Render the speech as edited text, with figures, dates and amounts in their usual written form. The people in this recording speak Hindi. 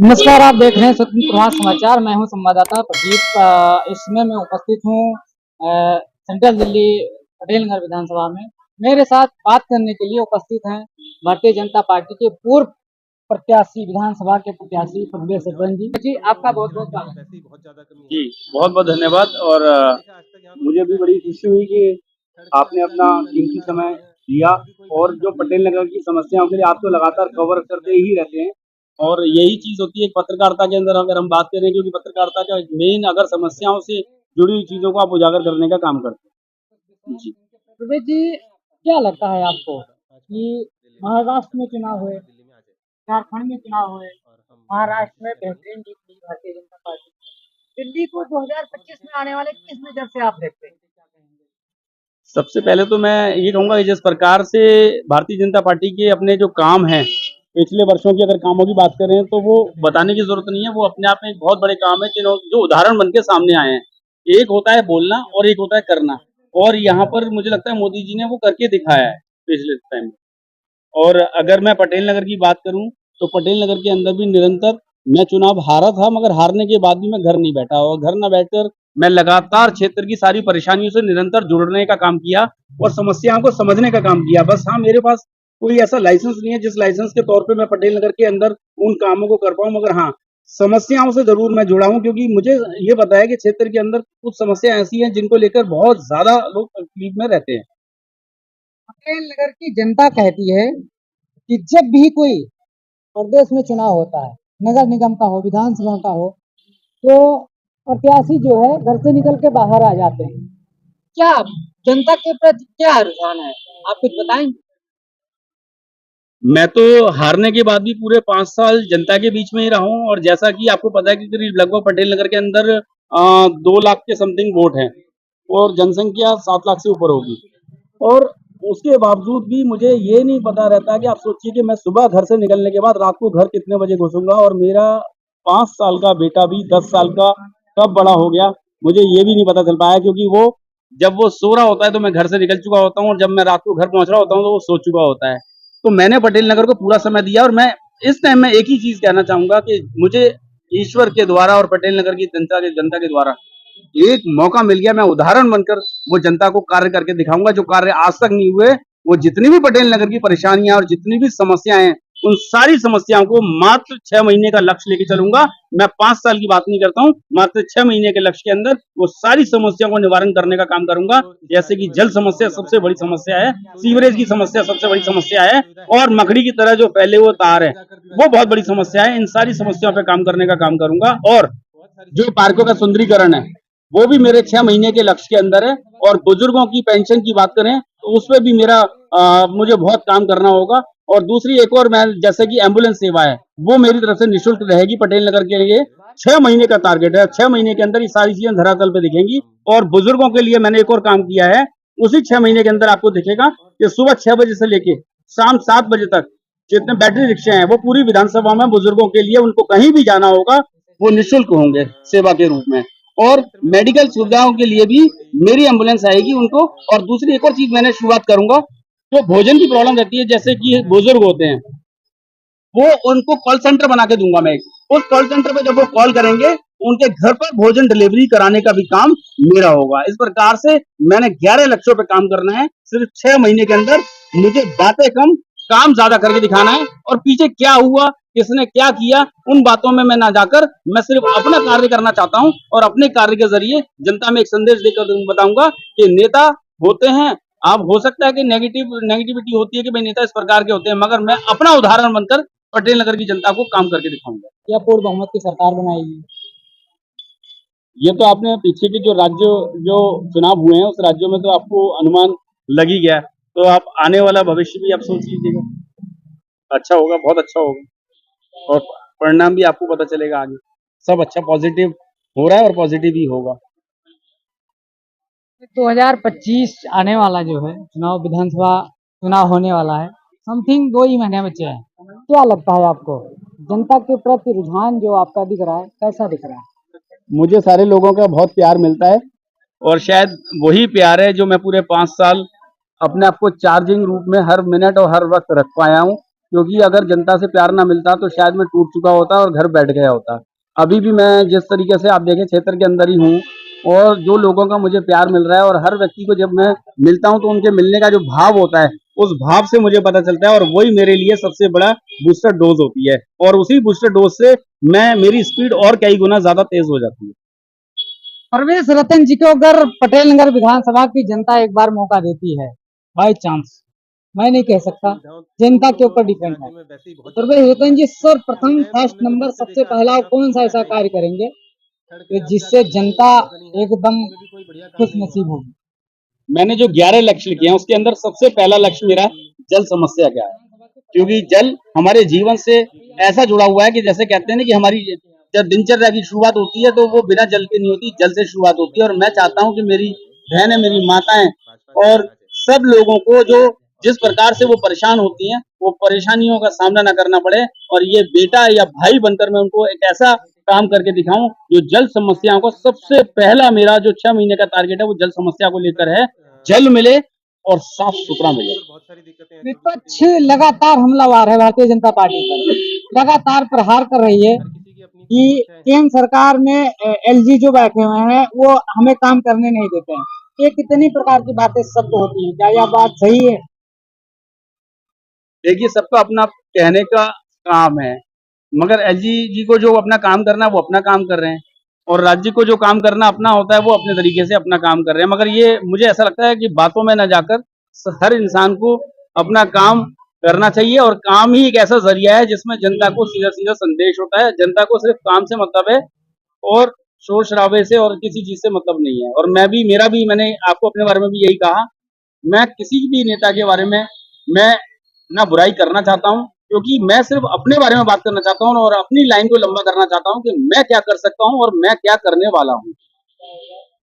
नमस्कार, आप देख रहे हैं स्वतंत्र प्रभात समाचार। मैं हूं संवाददाता प्रदीप। इस समय मैं उपस्थित हूं सेंट्रल दिल्ली पटेल नगर विधानसभा में। मेरे साथ बात करने के लिए उपस्थित हैं भारतीय जनता पार्टी के पूर्व प्रत्याशी, विधानसभा के प्रत्याशी प्रज्वल सरपंच जी। जी, आपका बहुत बहुत स्वागत है। जी, बहुत बहुत धन्यवाद। और मुझे भी बड़ी खुशी हुई कि आपने अपना कीमती समय दिया और जो पटेल नगर की समस्याओं के लिए आप तो लगातार कवर करते ही रहते हैं और यही चीज होती है पत्रकारिता के अंदर। अगर हम बात करें, क्योंकि पत्रकारिता का मेन अगर समस्याओं से जुड़ी हुई चीजों को आप उजागर करने का काम करते हैं। जी, प्रज्वल जी, क्या लगता है आपको कि महाराष्ट्र में चुनाव हुए, झारखंड में चुनाव हुए, महाराष्ट्र में बेहतरीन जीत मिली भारतीय जनता पार्टी, दिल्ली को 2025 में आने वाले किस नजर से आप देखते हैं? सबसे पहले तो मैं ये कहूंगा कि जिस प्रकार से भारतीय जनता पार्टी के अपने जो काम हैं, पिछले वर्षों की अगर कामों की बात करें तो वो बताने की जरूरत नहीं है। वो अपने आप में एक बहुत बड़े काम है जो उदाहरण बन के सामने आए हैं। एक होता है बोलना और एक होता है करना, और यहाँ पर मुझे लगता है मोदी जी ने वो करके दिखाया है पिछले टाइम में। और अगर मैं पटेल नगर की बात करूं तो पटेल नगर के अंदर भी निरंतर मैं चुनाव हारा था, मगर हारने के बाद भी मैं घर नहीं बैठा, और घर ना बैठकर मैं लगातार क्षेत्र की सारी परेशानियों से निरंतर जुड़ने का काम किया और समस्याओं को समझने का काम किया। बस हाँ, मेरे पास कोई ऐसा लाइसेंस नहीं है जिस लाइसेंस के तौर पे मैं पटेल नगर के अंदर उन कामों को कर पाऊं, मगर हाँ, समस्याओं से जरूर मैं जुड़ा हूं, क्योंकि मुझे ये पता है कि क्षेत्र के अंदर कुछ समस्या ऐसी हैं जिनको लेकर बहुत ज्यादा लोग तकलीफ में रहते हैं। पटेल नगर की जनता कहती है कि जब भी कोई प्रदेश में चुनाव होता है, नगर निगम का हो, विधानसभा का हो, तो प्रत्याशी जो है घर से निकल के बाहर आ जाते हैं। क्या जनता के प्रति क्या रुझान है, आप कुछ बताएंगे? मैं तो हारने के बाद भी पूरे 5 साल जनता के बीच में ही रहा हूँ, और जैसा कि आपको पता है कि करीब लगभग पटेल नगर के अंदर 2 लाख के समथिंग वोट हैं और जनसंख्या 7 लाख से ऊपर होगी। और उसके बावजूद भी मुझे ये नहीं पता रहता कि आप सोचिए कि मैं सुबह घर से निकलने के बाद रात को घर कितने बजे घुसूंगा, और मेरा 5 साल का बेटा भी 10 साल का कब बड़ा हो गया मुझे ये भी नहीं पता चल पाया, क्योंकि वो जब वो सो रहा होता है तो मैं घर से निकल चुका होता हूँ, और जब मैं रात को घर पहुंच रहा होता हूँ तो वो सो चुका होता है। तो मैंने पटेल नगर को पूरा समय दिया, और मैं इस टाइम में एक ही चीज कहना चाहूंगा कि मुझे ईश्वर के द्वारा और पटेल नगर की जनता के द्वारा एक मौका मिल गया। मैं उदाहरण बनकर वो जनता को कार्य करके दिखाऊंगा जो कार्य आज तक नहीं हुए। वो जितनी भी पटेल नगर की परेशानियां और जितनी भी समस्याएं हैं, उन सारी समस्याओं को मात्र 6 महीने का लक्ष्य लेके चलूंगा। मैं 5 साल की बात नहीं करता हूँ, मात्र 6 महीने के लक्ष्य के अंदर वो सारी समस्याओं को निवारण करने का काम करूंगा। जैसे कि जल समस्या सबसे बड़ी समस्या है, सीवरेज की समस्या सबसे बड़ी समस्या है, और मकड़ी की तरह जो फैले हुए तार है वो बहुत बड़ी समस्या है। इन सारी समस्याओं पर काम करने का काम करूंगा। और जो पार्कों का सुंदरीकरण है वो भी मेरे 6 महीने के लक्ष्य के अंदर है। और बुजुर्गों की पेंशन की बात करें तो उसमें भी मेरा मुझे बहुत काम करना होगा। और दूसरी एक और, मैं जैसे कि एम्बुलेंस सेवा है वो मेरी तरफ से निःशुल्क रहेगी पटेल नगर के लिए। 6 महीने का टारगेट है, 6 महीने के अंदर ये सारी चीजें धरातल पे दिखेंगी। और बुजुर्गों के लिए मैंने एक और काम किया है, उसी 6 महीने के अंदर आपको दिखेगा कि सुबह 6 बजे से लेके शाम 7 बजे तक जितने बैटरी रिक्शे हैं वो पूरी विधानसभा में बुजुर्गों के लिए, उनको कहीं भी जाना होगा वो निःशुल्क होंगे सेवा के रूप में। और मेडिकल सुविधाओं के लिए भी मेरी एम्बुलेंस आएगी उनको। और दूसरी एक और चीज मैंने शुरुआत करूंगा, जो भोजन की प्रॉब्लम रहती है, जैसे कि बुजुर्ग होते हैं, वो उनको कॉल सेंटर बना के दूंगा मैं। उस कॉल सेंटर पे जब वो कॉल करेंगे उनके घर पर भोजन डिलीवरी कराने का भी काम मेरा होगा। इस प्रकार से मैंने 11 लक्ष्यों पे काम करना है सिर्फ 6 महीने के अंदर। मुझे बातें कम, काम ज्यादा करके दिखाना है, और पीछे क्या हुआ, किसने क्या किया, उन बातों में मैं ना जाकर मैं सिर्फ अपना कार्य करना चाहता हूं, और अपने कार्य के जरिए जनता में एक संदेश देकर बताऊंगा कि नेता होते हैं, आप हो सकता है कि नेगेटिविटी होती है कि भाई नेता इस प्रकार के होते हैं, मगर मैं अपना उदाहरण बनकर पटेल नगर की जनता को काम करके दिखाऊंगा। क्या पूर्ण बहुमत की सरकार बनाएगी? ये तो आपने पीछे के जो राज्य जो चुनाव हुए हैं उस राज्यों में तो आपको अनुमान लग ही गया, तो आप आने वाला भविष्य भी आप सोच लीजिएगा। अच्छा होगा, बहुत अच्छा होगा, और परिणाम भी आपको पता चलेगा आगे। सब अच्छा पॉजिटिव हो रहा है और पॉजिटिव ही होगा। 2025 आने वाला जो है चुनाव, विधानसभा चुनाव होने वाला है, समथिंग 2 ही महीने बचे हैं। क्या लगता है आपको, जनता के प्रति रुझान जो आपका दिख रहा है कैसा दिख रहा है? मुझे सारे लोगों का बहुत प्यार मिलता है, और शायद वही प्यार है जो मैं पूरे 5 साल अपने आप को चार्जिंग रूप में हर मिनट और हर वक्त रख पाया हूँ। क्योंकि अगर जनता से प्यार ना मिलता तो शायद मैं टूट चुका होता और घर बैठ गया होता। अभी भी मैं जिस तरीके से आप देखें क्षेत्र के अंदर ही हूँ, और जो लोगों का मुझे प्यार मिल रहा है, और हर व्यक्ति को जब मैं मिलता हूँ तो उनके मिलने का जो भाव होता है, उस भाव से मुझे पता चलता है, और वही मेरे लिए सबसे बड़ा बूस्टर डोज होती है। और उसी बूस्टर डोज से मेरी स्पीड और कई गुना ज्यादा तेज हो जाती है। परवेश रतन जी को अगर पटेल नगर विधानसभा की जनता एक बार मौका देती है, बाई चांस, मैं नहीं कह सकता, जनता के ऊपर डिपेंड है। परवेश रतन जी सर्वप्रथम फर्स्ट नंबर सबसे पहला कौन सा ऐसा कार्य करेंगे कि जिससे जनता एकदम खुश नसीब होगी? मैंने जो 11 लक्ष्य लिखे हैं उसके अंदर सबसे पहला लक्ष्य मेरा जल समस्या का है, क्योंकि जल हमारे जीवन से ऐसा जुड़ा हुआ है कि जैसे कहते हैं ना कि हमारी जब दिनचर्या की शुरुआत होती है तो वो बिना जल के नहीं होती, जल से शुरुआत होती है। और मैं चाहता हूँ कि मेरी बहनें, मेरी माताएं और सब लोगों को जो जिस प्रकार से वो परेशान होती हैं, वो परेशानियों का सामना न करना पड़े, और ये बेटा या भाई बनकर मैं उनको एक ऐसा काम करके दिखाऊं जो जल समस्याओं को, सबसे पहला मेरा जो 6 महीने का टारगेट है वो जल समस्या को लेकर है। जल मिले और साफ सुथरा मिले। विपक्ष लगातार हमलावर है भारतीय जनता पार्टी पर, लगातार प्रहार कर रही है कि केंद्र सरकार में एलजी जो बैठे हुए हैं वो हमें काम करने नहीं देते हैं। ये कितनी प्रकार की बातें सत्य होती है, क्या यह बात सही है? देखिए, सबका अपना कहने का काम है, मगर एलजी जी को जो अपना काम करना है वो अपना काम कर रहे हैं, और राज्य को जो काम करना अपना होता है वो अपने तरीके से अपना काम कर रहे हैं। मगर ये मुझे ऐसा लगता है कि बातों में न जाकर हर इंसान को अपना काम करना चाहिए, और काम ही एक ऐसा जरिया है जिसमें जनता को सीधा सीधा संदेश होता है। जनता को सिर्फ काम से मतलब है, और शोर शराबे से और किसी चीज से मतलब नहीं है। और मैंने आपको अपने बारे में भी यही कहा, मैं किसी भी नेता के बारे में मैं ना बुराई करना चाहता हूँ, क्योंकि मैं सिर्फ अपने बारे में बात करना चाहता हूँ और अपनी लाइन को लंबा करना चाहता हूँ कि मैं क्या कर सकता हूँ और मैं क्या करने वाला हूँ।